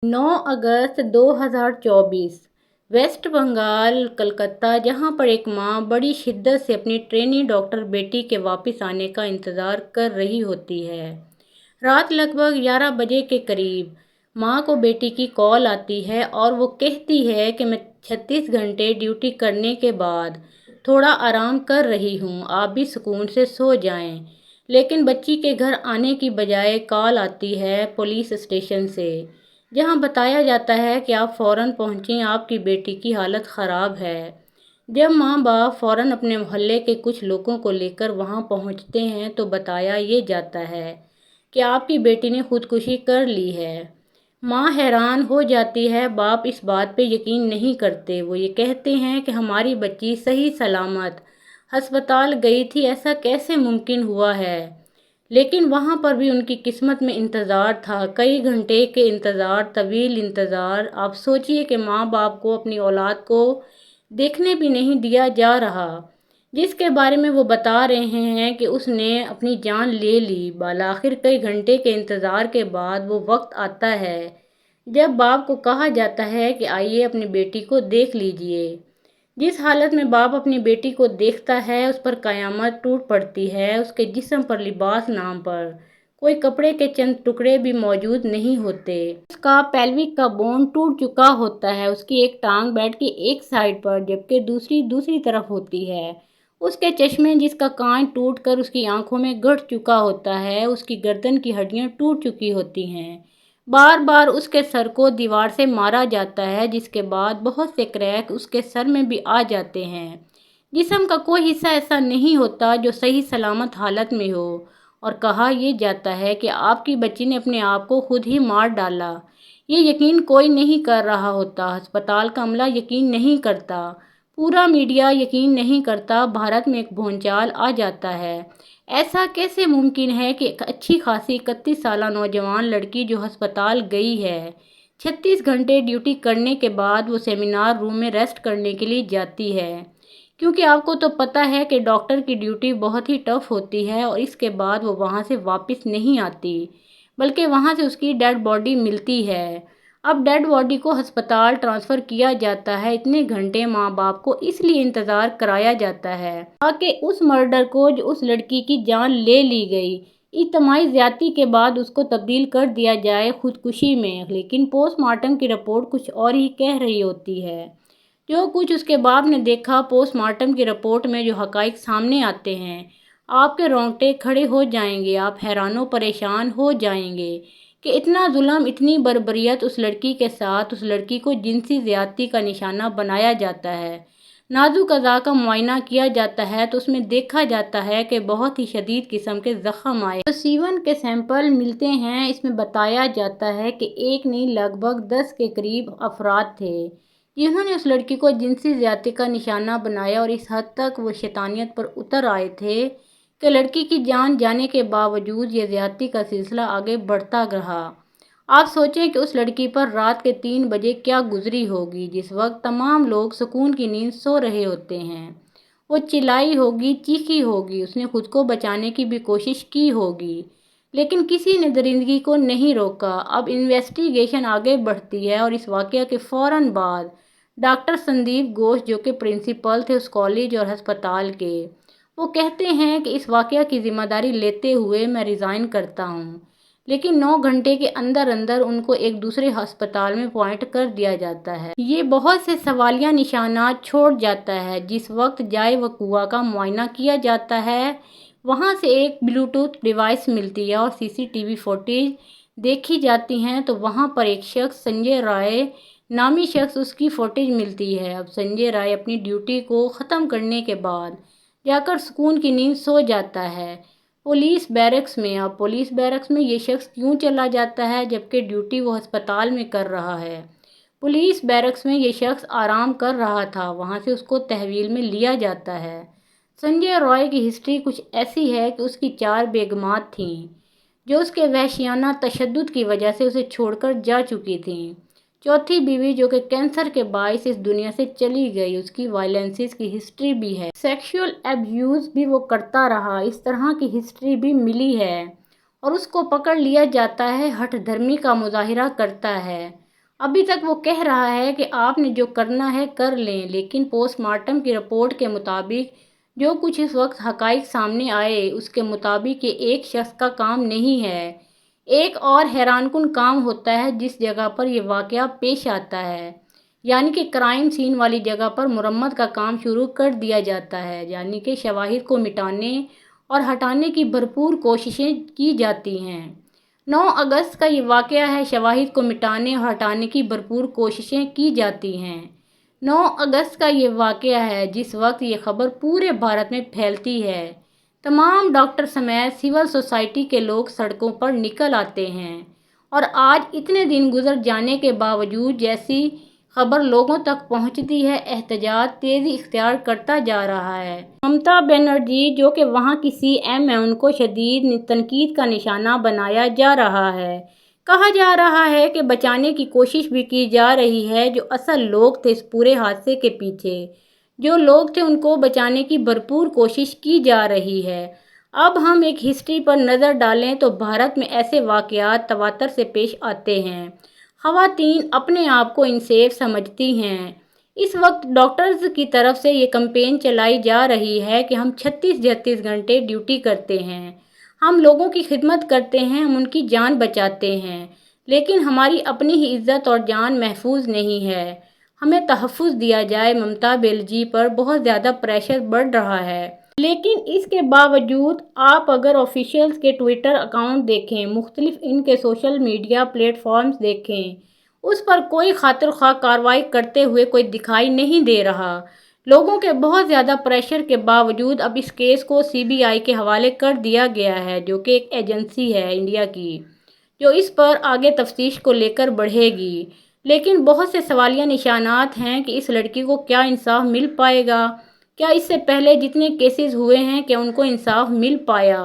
9 अगस्त 2024 waste Bengal Calcutta, जहां पर एक मां बड़ी शिद्दत से अपनी ट्रेनी डॉक्टर बेटी के वापस आने का इंतज़ार कर रही होती है। रात लगभग 11 बजे के करीब मां को बेटी की कॉल आती है और वो कहती है कि मैं 36 घंटे ड्यूटी करने के बाद थोड़ा आराम कर रही हूँ, आप भी सुकून से सो जाएं। लेकिन बच्ची के घर आने की बजाय कॉल आती है पुलिस स्टेशन से, जहां बताया जाता है कि आप फ़ौरन पहुंचें, आपकी बेटी की हालत ख़राब है। जब माँ बाप फ़ौरन अपने मोहल्ले के कुछ लोगों को लेकर वहां पहुंचते हैं तो बताया ये जाता है कि आपकी बेटी ने खुदकुशी कर ली है। माँ हैरान हो जाती है, बाप इस बात पे यकीन नहीं करते। वो ये कहते हैं कि हमारी बच्ची सही सलामत अस्पताल गई थी, ऐसा कैसे मुमकिन हुआ है। लेकिन वहाँ पर भी उनकी किस्मत में इंतज़ार था, कई घंटे के इंतज़ार, तवील इंतज़ार। आप सोचिए कि माँ बाप को अपनी औलाद को देखने भी नहीं दिया जा रहा, जिसके बारे में वो बता रहे हैं कि उसने अपनी जान ले ली। आखिर कई घंटे के इंतज़ार के बाद वो वक्त आता है जब बाप को कहा जाता है कि आइए अपनी बेटी को देख लीजिए। जिस हालत में बाप अपनी बेटी को देखता है उस पर कयामत टूट पड़ती है। उसके जिस्म पर लिबास नाम पर कोई कपड़े के चंद टुकड़े भी मौजूद नहीं होते। उसका पेल्विक का बोन टूट चुका होता है, उसकी एक टांग बेड की एक साइड पर जबकि दूसरी तरफ होती है। उसके चश्मे जिसका कांच टूट कर उसकी आंखों में गड़ चुका होता है, उसकी गर्दन की हड्डियां टूट चुकी होती हैं। बार बार उसके सर को दीवार से मारा जाता है, जिसके बाद बहुत से क्रैक उसके सर में भी आ जाते हैं। जिस्म का कोई हिस्सा ऐसा नहीं होता जो सही सलामत हालत में हो, और कहा यह जाता है कि आपकी बच्ची ने अपने आप को खुद ही मार डाला। ये यकीन कोई नहीं कर रहा होता, अस्पताल का अमला यकीन नहीं करता, पूरा मीडिया यकीन नहीं करता। भारत में एक भूचाल आ जाता है। ऐसा कैसे मुमकिन है कि एक अच्छी खासी 31 साल नौजवान लड़की जो अस्पताल गई है, 36 घंटे ड्यूटी करने के बाद वो सेमिनार रूम में रेस्ट करने के लिए जाती है, क्योंकि आपको तो पता है कि डॉक्टर की ड्यूटी बहुत ही टफ होती है, और इसके बाद वो वहाँ से वापस नहीं आती, बल्कि वहाँ से उसकी डेड बॉडी मिलती है। अब डेड बॉडी को अस्पताल ट्रांसफ़र किया जाता है। इतने घंटे माँ बाप को इसलिए इंतज़ार कराया जाता है ताकि उस मर्डर को जो उस लड़की की जान ले ली गई, इज्तिमाई ज़्यादती के बाद उसको तब्दील कर दिया जाए खुदकुशी में। लेकिन पोस्टमार्टम की रिपोर्ट कुछ और ही कह रही होती है। जो कुछ उसके बाप ने देखा पोस्टमार्टम की रिपोर्ट में, जो हक़ाइक़ सामने आते हैं, आपके रोंगटे खड़े हो जाएंगे। आप हैरानो परेशान हो जाएंगे कि इतना जुल्म, इतनी बर्बरियत उस लड़की के साथ। उस लड़की को जिनसी ज़्यादती का निशाना बनाया जाता है। नाजुक अज़ा का मुआयना किया जाता है तो उसमें देखा जाता है कि बहुत ही शदीद किस्म के ज़ख़म आए। तो सीवन के सैंपल मिलते हैं। इसमें बताया जाता है कि एक नहीं, लगभग 10 के करीब अफराद थे जिन्होंने उस लड़की को जिनसी ज़्यादती का निशाना बनाया, और इस हद तक वो शैतानियत पर उतर आए थे कि लड़की की जान जाने के बावजूद ये ज़्यादती का सिलसिला आगे बढ़ता रहा। आप सोचें कि उस लड़की पर रात के 3 बजे क्या गुजरी होगी, जिस वक्त तमाम लोग सुकून की नींद सो रहे होते हैं। वो चिल्लाई होगी, चीखी होगी, उसने खुद को बचाने की भी कोशिश की होगी, लेकिन किसी ने दरिंदगी को नहीं रोका। अब इन्वेस्टिगेशन आगे बढ़ती है, और इस वाक़या के फ़ौरन बाद डॉक्टर संदीप घोष, जो कि प्रिंसिपल थे उस कॉलेज और अस्पताल के, वो कहते हैं कि इस वाक़या की ज़िम्मेदारी लेते हुए मैं रिज़ाइन करता हूँ। लेकिन 9 घंटे के अंदर अंदर उनको एक दूसरे अस्पताल में पॉइंट कर दिया जाता है। ये बहुत से सवालिया निशानात छोड़ जाता है। जिस वक्त जाए वक़ूआ का मुआयना किया जाता है, वहाँ से एक ब्लूटूथ डिवाइस मिलती है और सीसीटीवी फुटेज देखी जाती हैं, तो वहाँ पर एक शख्स, संजय राय नामी शख्स, उसकी फुटेज मिलती है। अब संजय राय अपनी ड्यूटी को ख़त्म करने के बाद जाकर सुकून की नींद सो जाता है पुलिस बैरक्स में। अब पुलिस बैरक्स में ये शख्स क्यों चला जाता है जबकि ड्यूटी वो अस्पताल में कर रहा है? पुलिस बैरक्स में ये शख्स आराम कर रहा था, वहाँ से उसको तहवील में लिया जाता है। संजय रॉय की हिस्ट्री कुछ ऐसी है कि उसकी 4 बेगमात थीं जो उसके वहशियाना तशद्दुद की वजह से उसे छोड़कर जा चुकी थीं। चौथी बीवी जो कि कैंसर के बायस इस दुनिया से चली गई, उसकी वायलेंसेस की हिस्ट्री भी है, सेक्सुअल एब्यूज़ भी वो करता रहा, इस तरह की हिस्ट्री भी मिली है, और उसको पकड़ लिया जाता है, हठधर्मी का मुजाहिरा करता है। अभी तक वो कह रहा है कि आपने जो करना है कर लें, लेकिन पोस्टमार्टम की रिपोर्ट के मुताबिक जो कुछ इस वक्त हकाइक सामने आए उसके मुताबिक ये एक शख्स का काम नहीं है। एक और हैरानकुन काम होता है जिस जगह पर यह वाक़या पेश आता है, यानी कि क्राइम सीन वाली जगह पर मुरम्मत का काम शुरू कर दिया जाता है, यानी कि शवाहिद को मिटाने और हटाने की भरपूर कोशिशें की जाती हैं। 9 अगस्त का ये वाक़या है, शवाहिद को मिटाने और हटाने की भरपूर कोशिशें की जाती हैं। 9 अगस्त का ये वाक़या है जिस वक्त ये खबर पूरे भारत में फैलती है। तमाम डॉक्टर समेत सिविल सोसाइटी के लोग सड़कों पर निकल आते हैं और आज इतने दिन गुजर जाने के बावजूद जैसी खबर लोगों तक पहुंचती है, एहतजाज तेज़ी इख्तियार करता जा रहा है। ममता बनर्जी जो कि वहां की सीएम है, उनको शदीद तनकीद का निशाना बनाया जा रहा है। कहा जा रहा है कि बचाने की कोशिश भी की जा रही है। जो असल लोग थे इस पूरे हादसे के पीछे, जो लोग थे उनको बचाने की भरपूर कोशिश की जा रही है। अब हम एक हिस्ट्री पर नज़र डालें तो भारत में ऐसे वाक़यात तवातर से पेश आते हैं। ख़वातीन अपने आप को इनसेफ समझती हैं। इस वक्त डॉक्टर्स की तरफ से ये कैंपेन चलाई जा रही है कि हम 36-36 घंटे ड्यूटी करते हैं, हम लोगों की खिदमत करते हैं, हम उनकी जान बचाते हैं, लेकिन हमारी अपनी ही इज़्ज़त और जान महफूज नहीं है। हमें तहफ़्फ़ुज़ दिया जाए। ममता बनर्जी पर बहुत ज़्यादा प्रेशर बढ़ रहा है, लेकिन इसके बावजूद आप अगर ऑफिशियल्स के ट्विटर अकाउंट देखें, मुख्तलिफ इनके सोशल मीडिया प्लेटफॉर्म्स देखें, उस पर कोई खातिर ख्वाह कार्रवाई करते हुए कोई दिखाई नहीं दे रहा। लोगों के बहुत ज़्यादा प्रेशर के बावजूद अब इस केस को सीबीआई के हवाले कर दिया गया है, जो कि एक एजेंसी है इंडिया की, जो इस पर आगे तफ्तीश को लेकर बढ़ेगी। लेकिन बहुत से सवालिया निशानात हैं कि इस लड़की को क्या इंसाफ मिल पाएगा? क्या इससे पहले जितने केसेस हुए हैं क्या उनको इंसाफ मिल पाया?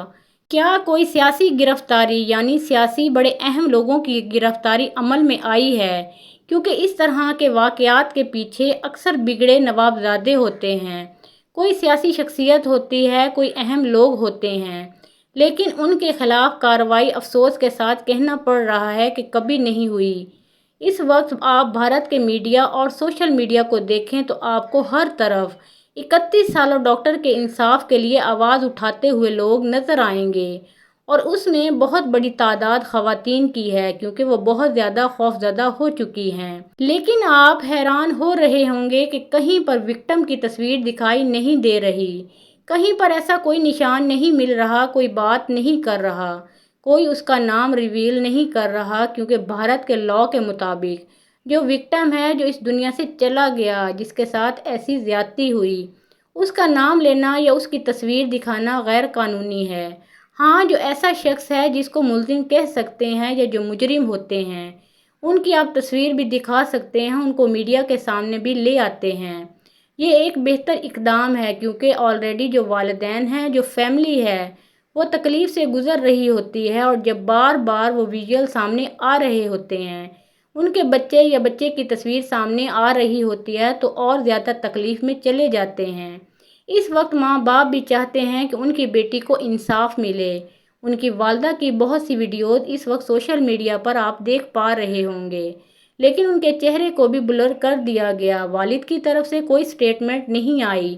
क्या कोई सियासी गिरफ्तारी यानी सियासी बड़े अहम लोगों की गिरफ्तारी अमल में आई है? क्योंकि इस तरह के वाक़यात के पीछे अक्सर बिगड़े नवाबजादे होते हैं, कोई सियासी शख्सियत होती है, कोई अहम लोग होते हैं, लेकिन उनके खिलाफ कार्रवाई अफसोस के साथ कहना पड़ रहा है कि कभी नहीं हुई। इस वक्त आप भारत के मीडिया और सोशल मीडिया को देखें तो आपको हर तरफ 31 सालों डॉक्टर के इंसाफ के लिए आवाज़ उठाते हुए लोग नज़र आएंगे, और उसमें बहुत बड़ी तादाद ख़वातीन की है, क्योंकि वो बहुत ज़्यादा खौफज़दा हो चुकी हैं। लेकिन आप हैरान हो रहे होंगे कि कहीं पर विक्टिम की तस्वीर दिखाई नहीं दे रही, कहीं पर ऐसा कोई निशान नहीं मिल रहा, कोई बात नहीं कर रहा, कोई उसका नाम रिवील नहीं कर रहा, क्योंकि भारत के लॉ के मुताबिक जो विक्टिम है, जो इस दुनिया से चला गया, जिसके साथ ऐसी ज़्यादती हुई, उसका नाम लेना या उसकी तस्वीर दिखाना गैर कानूनी है। हाँ, जो ऐसा शख्स है जिसको मुल्ज़िम कह सकते हैं या जो मुजरिम होते हैं, उनकी आप तस्वीर भी दिखा सकते हैं, उनको मीडिया के सामने भी ले आते हैं। ये एक बेहतर इक़दाम है, क्योंकि ऑलरेडी जो वालिदैन हैं, जो फैमिली है, वो तकलीफ़ से गुज़र रही होती है, और जब बार बार वो विजुअल सामने आ रहे होते हैं, उनके बच्चे या बच्चे की तस्वीर सामने आ रही होती है, तो और ज़्यादा तकलीफ़ में चले जाते हैं। इस वक्त माँ बाप भी चाहते हैं कि उनकी बेटी को इंसाफ मिले। उनकी वालदा की बहुत सी वीडियोज़ इस वक्त सोशल मीडिया पर आप देख पा रहे होंगे, लेकिन उनके चेहरे को भी ब्लर कर दिया गया। वालिद की तरफ से कोई स्टेटमेंट नहीं आई,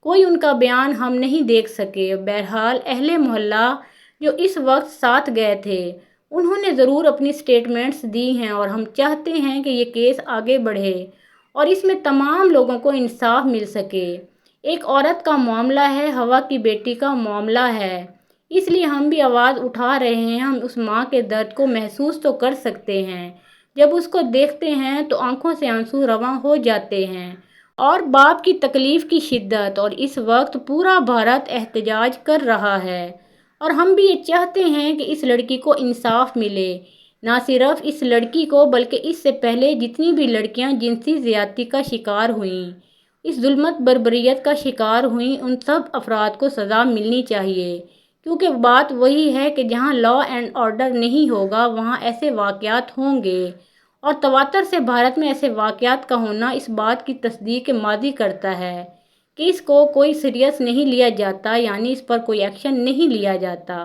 कोई उनका बयान हम नहीं देख सके। बहरहाल अहले मोहल्ला जो इस वक्त साथ गए थे, उन्होंने ज़रूर अपनी स्टेटमेंट्स दी हैं, और हम चाहते हैं कि ये केस आगे बढ़े और इसमें तमाम लोगों को इंसाफ मिल सके। एक औरत का मामला है, हवा की बेटी का मामला है, इसलिए हम भी आवाज़ उठा रहे हैं। हम उस माँ के दर्द को महसूस तो कर सकते हैं, जब उसको देखते हैं तो आंखों से आंसू रवां हो जाते हैं, और बाप की तकलीफ़ की शिद्दत। और इस वक्त पूरा भारत एहतजाज कर रहा है, और हम भी ये चाहते हैं कि इस लड़की को इंसाफ मिले। ना सिर्फ इस लड़की को, बल्कि इससे पहले जितनी भी लड़कियां जिनसी ज़्यादती का शिकार हुईं, इस जुल्मत बर्बरियत का शिकार हुई, उन सब अफराद को सज़ा मिलनी चाहिए। क्योंकि बात वही है कि जहां लॉ एंड ऑर्डर नहीं होगा, वहां ऐसे वाक़यात होंगे, और तवातर से भारत में ऐसे वाक़यात का होना इस बात की तस्दीक मादी करता है कि इसको कोई सीरियस नहीं लिया जाता, यानी इस पर कोई एक्शन नहीं लिया जाता।